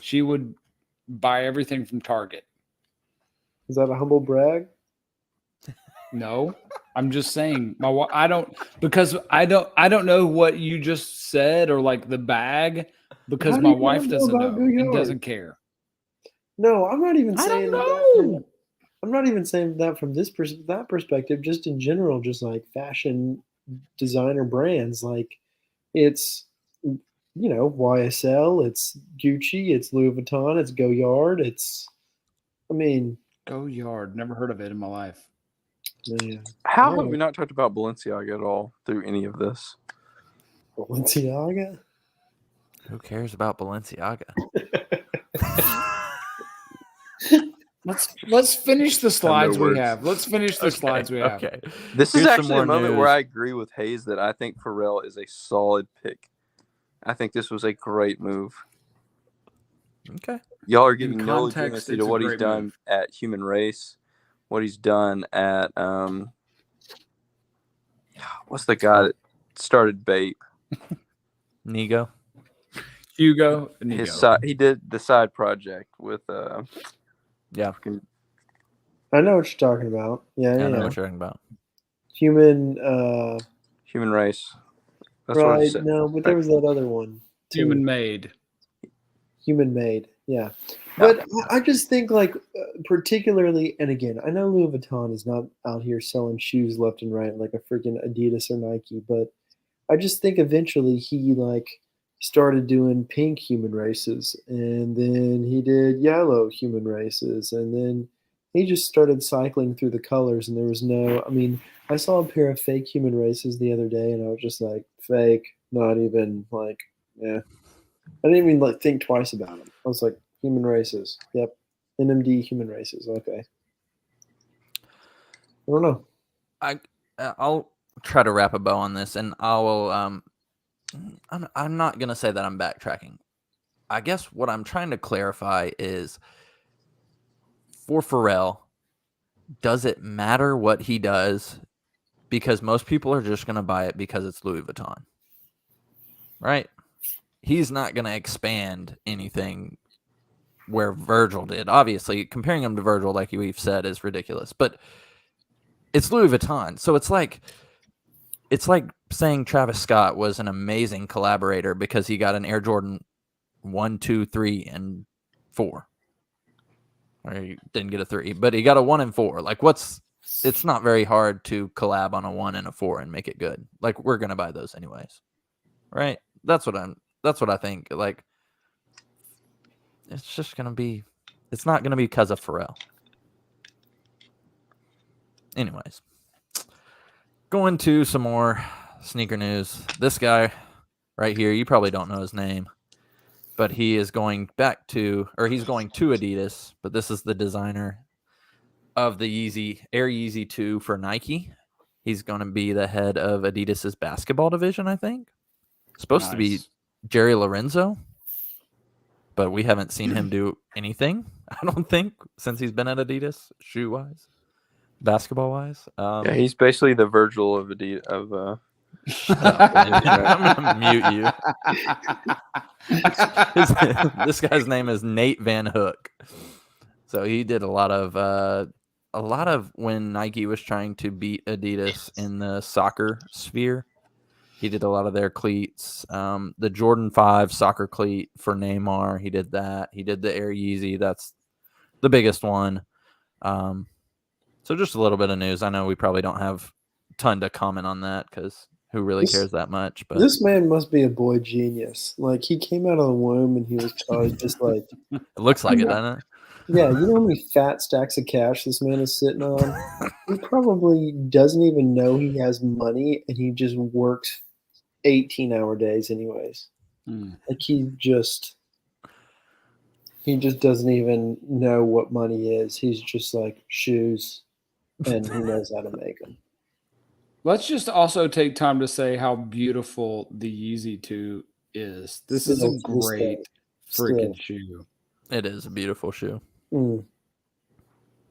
She would buy everything from Target. Is that a humble brag? No, I'm just saying I don't know what you just said or like the bag because How do my you wife not know doesn't about know Go and Yard? doesn't care. No, I'm not even I saying don't that. know. I'm not even saying that from that perspective. Just in general, just like fashion designer brands, like it's YSL, it's Gucci, it's Louis Vuitton, it's Go Yard, I mean, Go Yard. Never heard of it in my life. man, How All have right. we not talked about Balenciaga at all through any of this? Balenciaga. Who cares about Balenciaga? Let's finish the slides we words. have. Let's finish the slides we have. Okay. This is Here's some actually more a moment where news. I agree with Hayes that I think Pharrell is a solid pick. I think this was a great move. Okay. Y'all are giving In no context, legitimacy it's to a what he's great done move. at Human Race, what he's done at what's the guy that started Bape? Nego. Hugo. His Nigo. side, he did the side project with Yeah, I know what you're talking about. Yeah, I yeah. know what you're talking about. Human, Human Race. That's what I right? said. No, but there was that other one. too. Human made. Human made. Yeah. But I just think, like, particularly, and again, I know Louis Vuitton is not out here selling shoes left and right like a freaking Adidas or Nike, but I just think eventually he, like, started doing pink human races, and then he did yellow human races, and then he just started cycling through the colors, and there was no, I mean, I saw a pair of fake human races the other day, and I was just like, fake, not even, like, yeah. I didn't even like think twice about them. I was like, human races. Yep. NMD human races. Okay. I don't know. I'll try to wrap a bow on this, and I will. I'm not gonna say that I'm backtracking. I guess what I'm trying to clarify is for Pharrell, does it matter what he does? Because most people are just gonna buy it because it's Louis Vuitton, right? He's not gonna expand anything where Virgil did. Obviously, comparing him to Virgil, like we've said, is ridiculous. But it's Louis Vuitton, so it's like saying Travis Scott was an amazing collaborator because he got an Air Jordan 1, 2, 3, and 4. Or he didn't get a 3, but he got a 1 and 4. Like, it's not very hard to collab on a 1 and a 4 and make it good. Like, we're gonna buy those anyways, right? That's what I think. Like, it's not gonna be because of Pharrell. Anyways, going to some more sneaker news. This guy right here, you probably don't know his name, but he is going to Adidas, but this is the designer of the Air Yeezy 2 for Nike. He's going to be the head of Adidas's basketball division, I think. Supposed to be Jerry Lorenzo, but we haven't seen him do anything, I don't think, since he's been at Adidas, shoe-wise, basketball-wise. Yeah, he's basically the Virgil of Adidas. Shut up, I'm going to mute you. This guy's name is Nate Van Hook. So he did a lot of when Nike was trying to beat Adidas in the soccer sphere. He did a lot of their cleats. The Jordan 5 soccer cleat for Neymar, he did that. He did the Air Yeezy. That's the biggest one. So just a little bit of news. I know we probably don't have a ton to comment on that because who really cares that much? But This man must be a boy genius. Like, he came out of the womb and he was probably just like, it looks like it, doesn't it? yeah, you know how many fat stacks of cash this man is sitting on? He probably doesn't even know he has money, and he just works 18-hour days anyways. Like, he just doesn't even know what money is. He's just like shoes, and he knows how to make them. Let's just also take time to say how beautiful the Yeezy 2 is. This is a great freaking shoe. It is a beautiful shoe.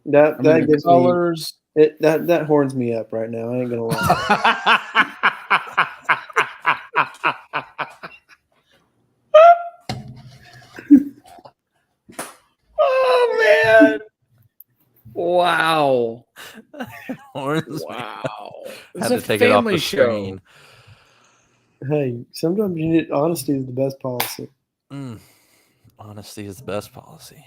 That gives colors. Me that horns me up right now. I ain't gonna lie. Oh man! Wow! Horns. Wow! Had to take it off the screen. Hey, sometimes you need honesty is the best policy. Honesty is the best policy.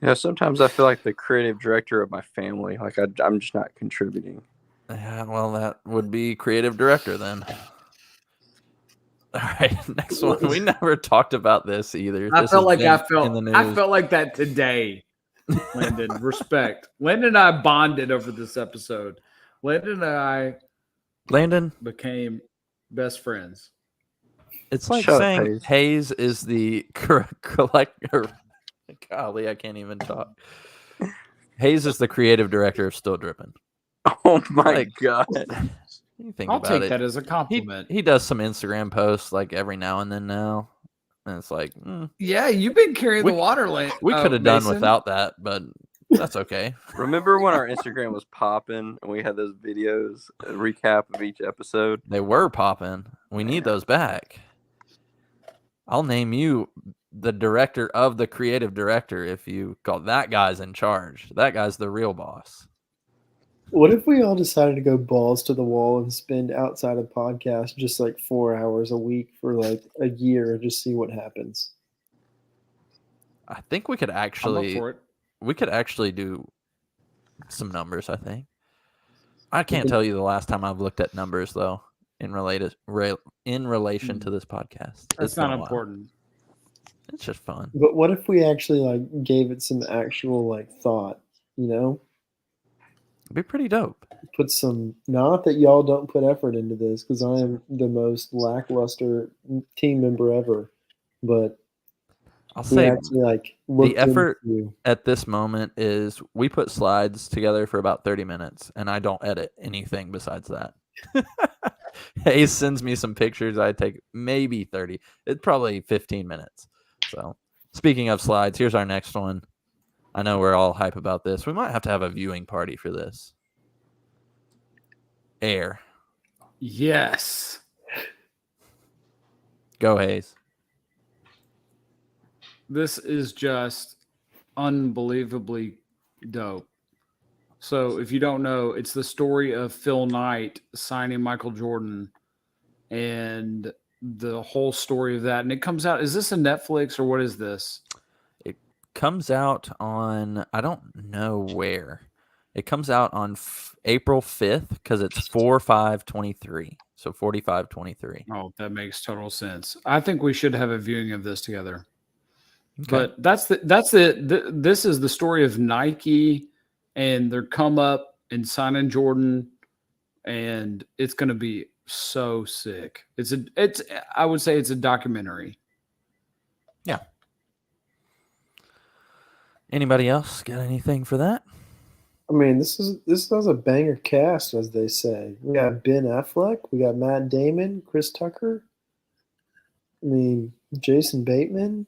You know, sometimes I feel like the creative director of my family. Like I'm just not contributing. Yeah, well, that would be creative director then. All right, next one. We never talked about this either. I felt like that today. Landon, respect. Landon and I bonded over this episode. Landon and I became best friends. It's like Shut up, saying Hayes is the collector. Golly, I can't even talk. Hayes is the creative director of Still Drippin. Oh my god! You think I'll about take it. that as a compliment. He does some Instagram posts like every now and then now. And it's like, Yeah, you've been carrying We- the water lane. we could have done Mason. without that, but that's okay. Remember when our Instagram was popping and we had those videos, a recap of each episode? They were popping. We need those back. I'll name you the director of the creative director if you call that guy's in charge. That guy's the real boss. What if we all decided to go balls to the wall and spend outside of podcast just like 4 hours a week for like a year and just see what happens? I think we could I'm up actually for it. do some numbers, I think. I can't tell you the last time I've looked at numbers though in relation to this podcast. That's It's been not a while. important. It's just fun. But what if we actually like gave it some actual like thought, you know? It'd be pretty dope. Put some, not that y'all don't put effort into this because I am the most lackluster team member ever, but I'll we say actually like looked effort into, at this moment is we put slides together for about 30 minutes and I don't edit anything besides that. Hayes sends me some pictures. I take maybe 30. It's probably 15 minutes. So speaking of slides, here's our next one. I know we're all hype about this. We might have to have a viewing party for this. Air. Yes. Go Hayes. This is just unbelievably dope. So if you don't know, it's the story of Phil Knight signing Michael Jordan and the whole story of that. And it comes out, is this a Netflix or what is this? Comes out on, I don't know where. It comes out on April 5th because it's 4/5/23. So 45/23. Oh, that makes total sense. I think we should have a viewing of this together. Okay. But this is the story of Nike and their come up and signing Jordan, and it's going to be so sick. I would say it's a documentary. Yeah. Anybody else got anything for that? I mean, this was a banger cast, as they say. We got Ben Affleck, we got Matt Damon, Chris Tucker. I mean, Jason Bateman,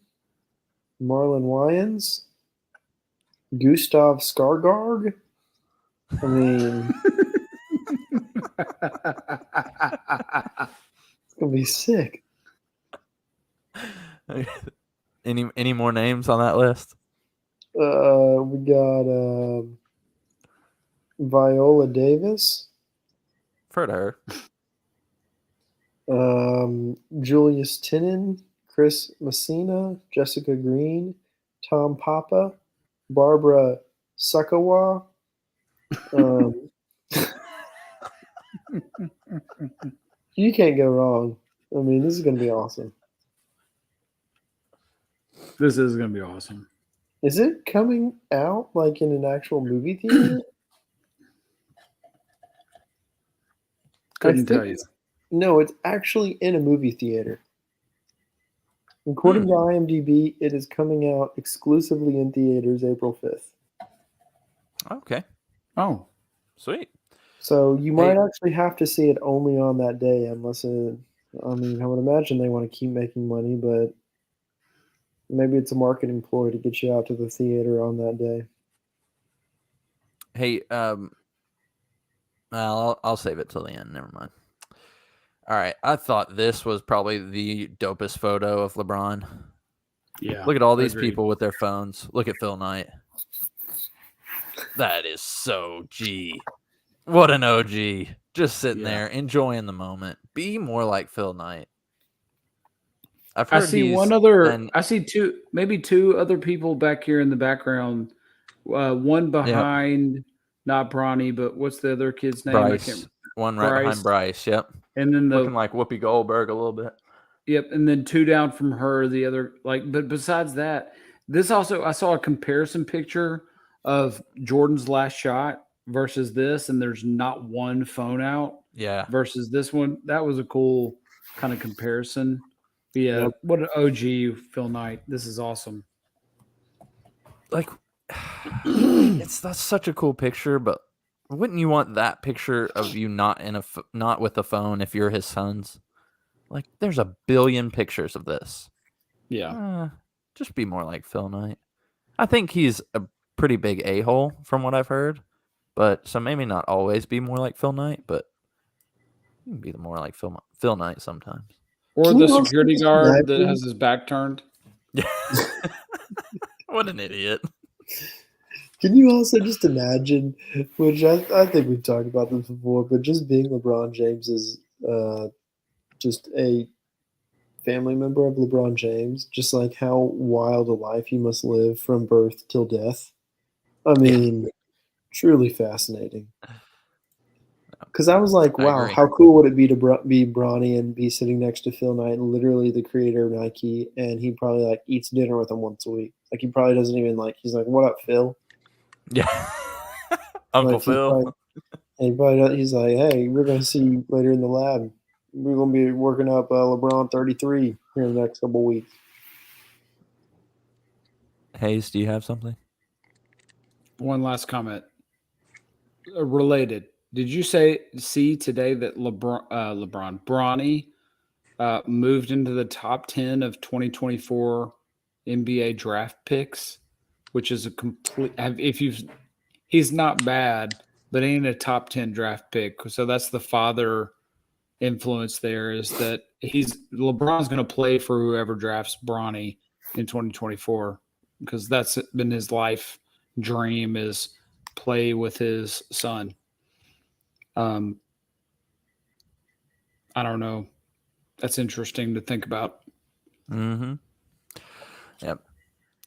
Marlon Wayans, Gustav Skarsgård. I mean, it's gonna be sick. Any more names on that list? We got Viola Davis, Heard of her. Julius Tenen, Chris Messina, Jessica Green, Tom Papa, Barbara Sakawa. You can't go wrong. I mean, this is going to be awesome. This is going to be awesome. Is it coming out like in an actual movie theater? Couldn't tell you. No, it's actually in a movie theater. According to IMDb, it is coming out exclusively in theaters April 5th. Okay. Oh, Sweet. So you might actually have to see it only on that day, unless it, I mean, I would imagine they want to keep making money, but maybe it's a marketing ploy to get you out to the theater on that day. Hey, I'll save it till the end. Never mind. All right. I thought this was probably the dopest photo of LeBron. yeah. Look at all these agreed. people with their phones. Look at Phil Knight. That is so G. What an OG. Just sitting there, enjoying the moment. Be more like Phil Knight. I've heard I see he's one other. been- I see maybe two other people back here in the background. One behind, not Bronny, but what's the other kid's name? Bryce. One right behind Bryce. Yep. And then Looking like Whoopi Goldberg a little bit. Yep, and then two down from her, the other but besides that, this also I saw a comparison picture of Jordan's last shot versus this, and there's not one phone out Yeah. versus this one. That was a cool kind of comparison. But yeah, what an OG Phil Knight. This is awesome. Like that's such a cool picture, but wouldn't you want that picture of you not with a phone if you're his sons? Like there's a billion pictures of this. Yeah. Just be more like Phil Knight. I think he's a pretty big a-hole from what I've heard, but so maybe not always be more like Phil Knight, but you can be more like Phil Knight sometimes. Or Can the you also security just guard that imagine- has his back turned. Yeah. What an idiot. Can you also just imagine, which I think we've talked about this before, but just being LeBron James's just a family member of LeBron James, just like how wild a life you must live from birth till death. I mean, truly fascinating. Because I was like, I wow, agree. how cool would it be to be Bronny and be sitting next to Phil Knight, literally the creator of Nike, and he probably like eats dinner with him once a week. Like he probably doesn't even like. He's like, "What up, Phil?" Yeah. Uncle Like, Phil. he's like, "Hey, we're gonna see you later in the lab. We're gonna be working up LeBron 33 here in the next couple weeks." Hayes, do you have something? One last comment. Related. Did you see today that Bronny moved into the top 10 of 2024 NBA draft picks, which is a complete. He's not bad, but ain't a top 10 draft pick. So that's the father influence there. Is that LeBron's going to play for whoever drafts Bronny in 2024 because that's been his life dream is play with his son. I don't know. That's interesting to think about. Mm-hmm. Yep.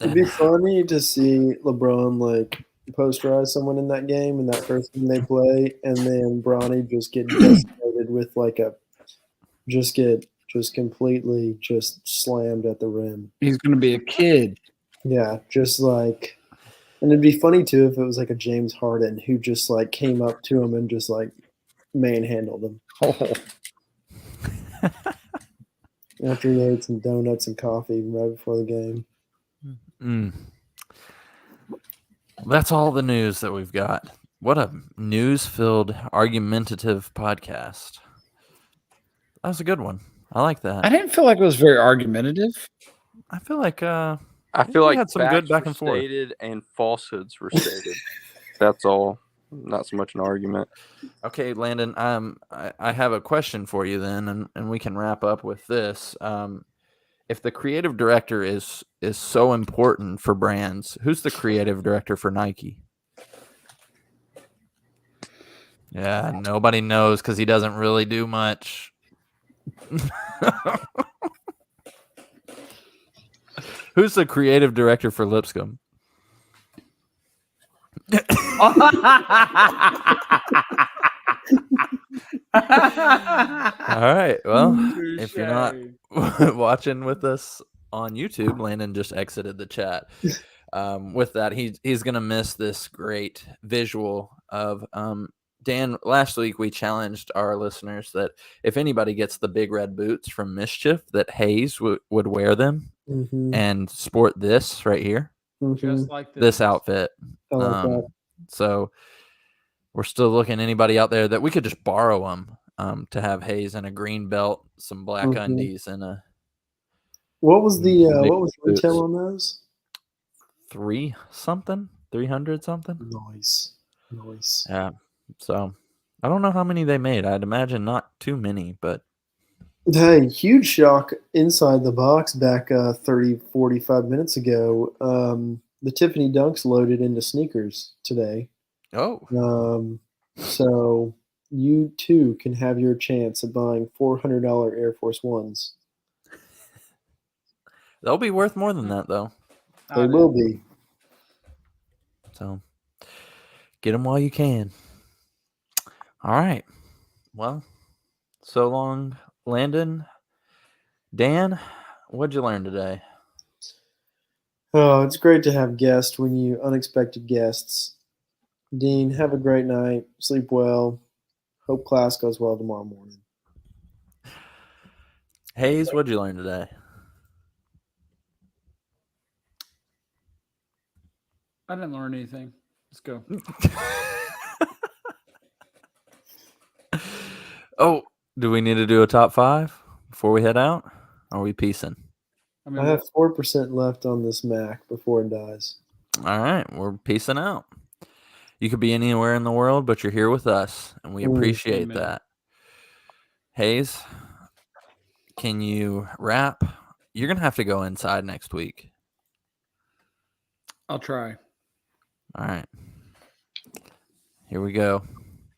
It'd be funny to see LeBron like posterize someone in that game and that first game they play, and then Bronny just get decimated with like just completely just slammed at the rim. He's going to be a kid. Yeah, just like, and it'd be funny too if it was like a James Harden who just like came up to him and just like manhandled him. After he ate some donuts and coffee right before the game. That's all the news that we've got. What a news-filled, argumentative podcast. That was a good one. I like that. I didn't feel like it was very argumentative. I feel like I we feel like had some facts good back were and forth. stated and falsehoods were stated. That's all. Not so much an argument. Okay, Landon, I have a question for you then, and we can wrap up with this. If the creative director is so important for brands, who's the creative director for Nike? Yeah, nobody knows because he doesn't really do much. Who's the creative director for Lipscomb? All right. Well, if you're not watching with us on YouTube, Landon just exited the chat. With that, he's gonna miss this great visual of Dan. Last week we challenged our listeners that if anybody gets the big red boots from Mischief, that Hayes would wear them and sport this right here, Just like this outfit. I like that. So we're still looking anybody out there that we could just borrow them to have Hayes in a green belt, some black undies, and a. What was the big what was retail boots. on those? 300 something. Nice. Yeah. So I don't know how many they made. I'd imagine not too many, but Hey, huge shock inside the box back 30, 45 minutes ago. The Tiffany Dunks loaded into sneakers today. So you too can have your chance of buying $400 Air Force Ones. they'll be worth more than that though. They will be. So get them while you can. All right. Well, so long, Landon. Dan, what'd you learn today? Oh, it's great to have guests when you unexpected guests. Dean, have a great night. Sleep well. Hope class goes well tomorrow morning. Hayes, what'd you learn today? I didn't learn anything. Let's go. Oh, do we need to do a top 5 before we head out? Are we peacing? I mean, I have 4% left on this Mac before it dies. All right, we're peacing out. You could be anywhere in the world, but you're here with us, and we appreciate Amen. that. Hayes, can you rap? You're going to have to go inside next week. I'll try. All right. Here we go.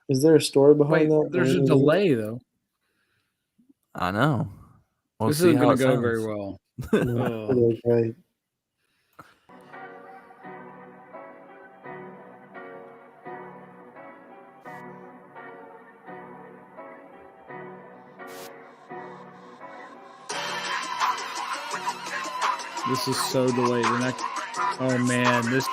Is there a story Wait, behind that? there's a delay though. I know. We'll This see isn't how going to it go sounds. very well. Okay. This is so delayed. Oh man, this.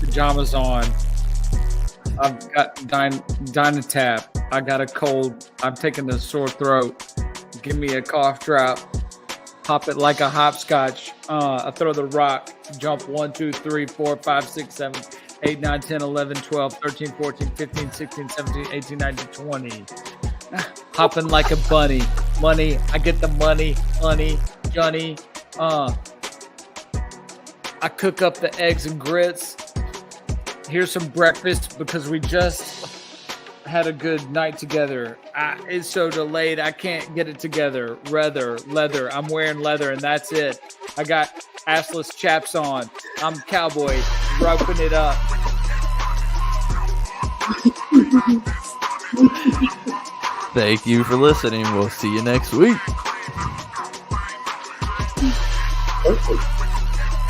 Pajamas on. I've got Dynatap. I got a cold. I'm taking a sore throat. Give me a cough drop. Pop it like a hopscotch. I throw the rock. Jump 1, 2, 3, 4, 5, 6, 7, 8, 9, 10, 11, 12, 13, 14, 15, 16, 17, 18, 19, 20. Hopping like a bunny. Money. I get the money. Honey. Johnny. I cook up the eggs and grits. Here's some breakfast because we just had a good night together. It's so delayed. I can't get it together. Leather. I'm wearing leather and that's it. I got assless chaps on. I'm cowboy roping it up. Thank you for listening. We'll see you next week.